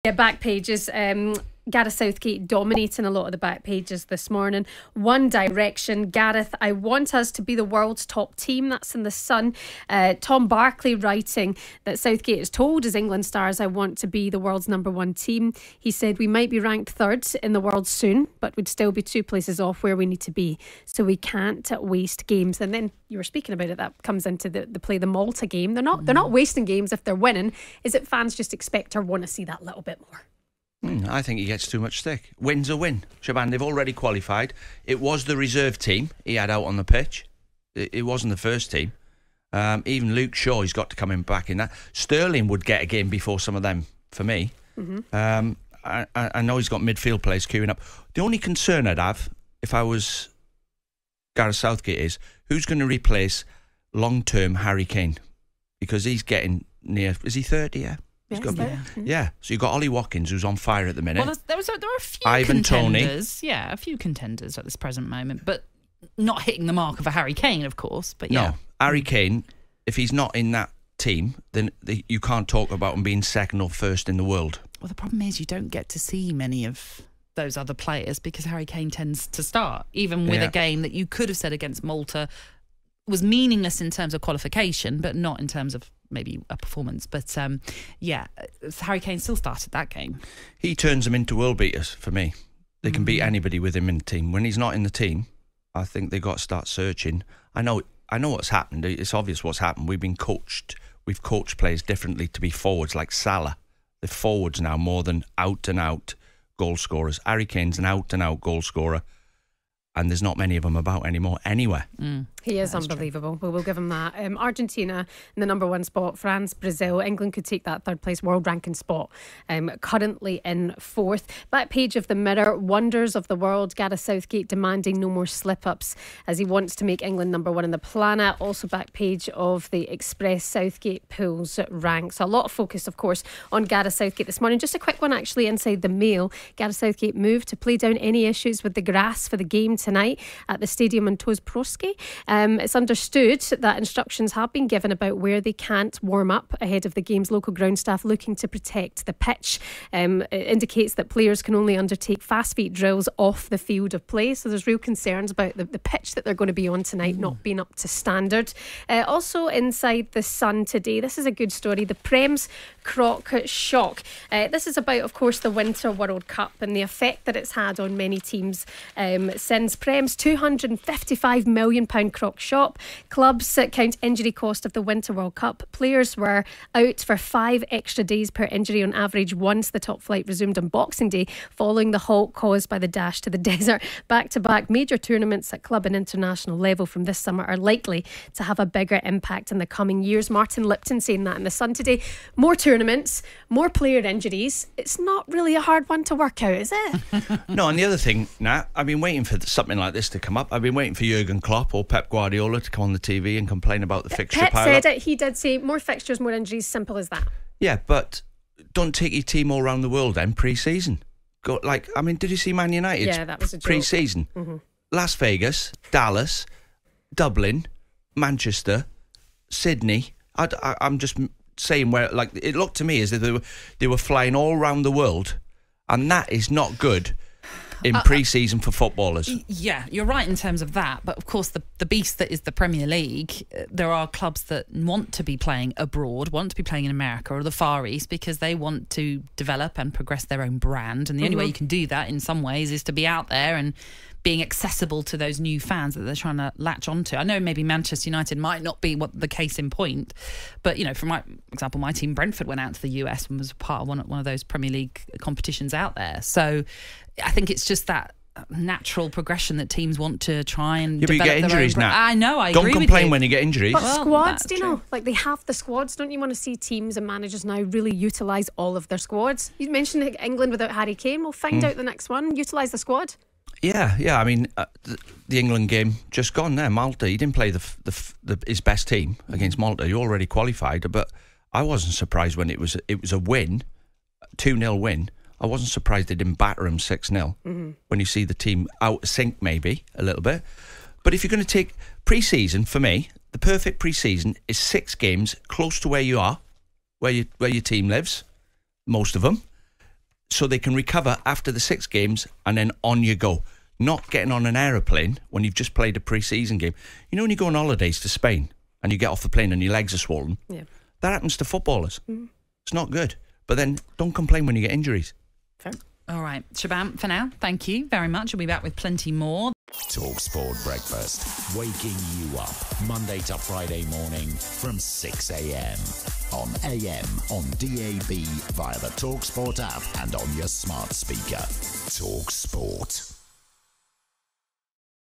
Yeah, back pages. Gareth Southgate dominating a lot of the back pages this morning. One Direction. Gareth, I want us to be the world's top team. That's in The Sun. Tom Barkley writing that Southgate has told his England stars, I want to be the world's #1 team. He said we might be ranked third in the world soon, but we'd still be 2 places off where we need to be. So we can't waste games. And then you were speaking about it, that comes into the play the Malta game. They're not wasting games if they're winning. Is it fans just expect or want to see that little bit more? I think he gets too much stick. Win's a win. Shaban, they've already qualified. It was the reserve team he had out on the pitch. It wasn't the first team. Even Luke Shaw, he's got to come in back in that. Sterling would get a game before some of them, for me. I know he's got midfield players queuing up. The only concern I'd have, if I was Gareth Southgate, is who's going to replace long-term Harry Kane? Because he's getting near... Is he 30, yeah? Yeah, so you've got Ollie Watkins, who's on fire at the minute. Well, there are a few Ivan contenders. Toney. Yeah, a few contenders at this present moment, but not hitting the mark of a Harry Kane, of course. But yeah. No, Harry Kane, if he's not in that team, then you can't talk about him being second or first in the world. Well, the problem is you don't get to see many of those other players because Harry Kane tends to start, even with a game that you could have said against Malta was meaningless in terms of qualification, but not in terms of maybe a performance. But Harry Kane still started that game. He turns them into world beaters for me. They can beat anybody with him in the team. When he's not in the team, I think they've got to start searching. I know what's happened. It's obvious what's happened. We've coached players differently to be forwards, like Salah. They're forwards now more than out-and-out goal scorers. Harry Kane's an out-and-out goal scorer, and there's not many of them about anymore anywhere. He is unbelievable. Well, we'll give him that. Argentina in the #1 spot. France, Brazil. England could take that third place world ranking spot. Currently in fourth. Back page of the Mirror. Wonders of the world. Gareth Southgate demanding no more slip-ups as he wants to make England #1 in the planet. Also back page of the Express. Southgate pulls ranks. A lot of focus, of course, on Gareth Southgate this morning. Just a quick one actually inside the Mail. Gareth Southgate moved to play down any issues with the grass for the game tonight at the stadium in Tosproski. It's understood that instructions have been given about where they can't warm up ahead of the game's local ground staff looking to protect the pitch. It indicates that players can only undertake fast feet drills off the field of play. So there's real concerns about the pitch that they're going to be on tonight not being up to standard. Also inside the Sun today, this is a good story. The Prem's croc shock. This is about, of course, the Winter World Cup and the effect that it's had on many teams since Prem's £255 million croc shop. Clubs count injury cost of the Winter World Cup. Players were out for 5 extra days per injury on average once the top flight resumed on Boxing Day following the halt caused by the dash to the desert. Back-to-back major tournaments at club and international level from this summer are likely to have a bigger impact in the coming years. Martin Lipton saying that in the Sun today. More tournaments, more player injuries. It's not really a hard one to work out, is it? No, and the other thing, Nat, I've been waiting for something like this to come up. I've been waiting for Jurgen Klopp or Pep Guardiola to come on the TV and complain about the fixture Pep pile-up. said it. He did say more fixtures, more injuries. Simple as that. Yeah, but don't take your team all around the world then pre-season. Did you see Man United? Yeah, that was a joke. Pre-season. Las Vegas, Dallas, Dublin, Manchester, Sydney. I'm just saying where, like, it looked to me as if they were flying all around the world, and that is not good in pre-season for footballers. Yeah, you're right in terms of that, but of course the beast that is the Premier League, there are clubs that want to be playing abroad, want to be playing in America or the Far East because they want to develop and progress their own brand, and the only way you can do that in some ways is to be out there and being accessible to those new fans that they're trying to latch onto. I know maybe Manchester United might not be the case in point, but for my example, my team Brentford went out to the US and was part of one of those Premier League competitions out there. So I think it's just that natural progression that teams want to try and develop. You get injuries now. I know, I don't agree with complain you. when you get injuries. But squads, do you know? Like, they have the squads. Don't you want to see teams and managers now really utilise all of their squads? You mentioned England without Harry Kane. We'll find out the next one. Utilise the squad. Yeah. I mean, the England game just gone there. Malta, he didn't play his best team against Malta. He already qualified, but I wasn't surprised when it was a win, 2-0 win. I wasn't surprised they didn't batter him 6-0 when you see the team out of sync maybe a little bit. But if you're going to take pre-season, for me, the perfect pre-season is 6 games close to where you are, where your team lives, most of them. so they can recover after the 6 games and then on you go. Not getting on an aeroplane when you've just played a pre-season game. You know when you go on holidays to Spain and you get off the plane and your legs are swollen? Yeah. That happens to footballers. It's not good. But then don't complain when you get injuries. Fair. All right, Shabam, for now, thank you very much. We'll be back with plenty more. talkSPORT Breakfast, waking you up Monday to Friday morning from 6 a.m. on AM, on DAB, via the talkSPORT app and on your smart speaker. talkSPORT.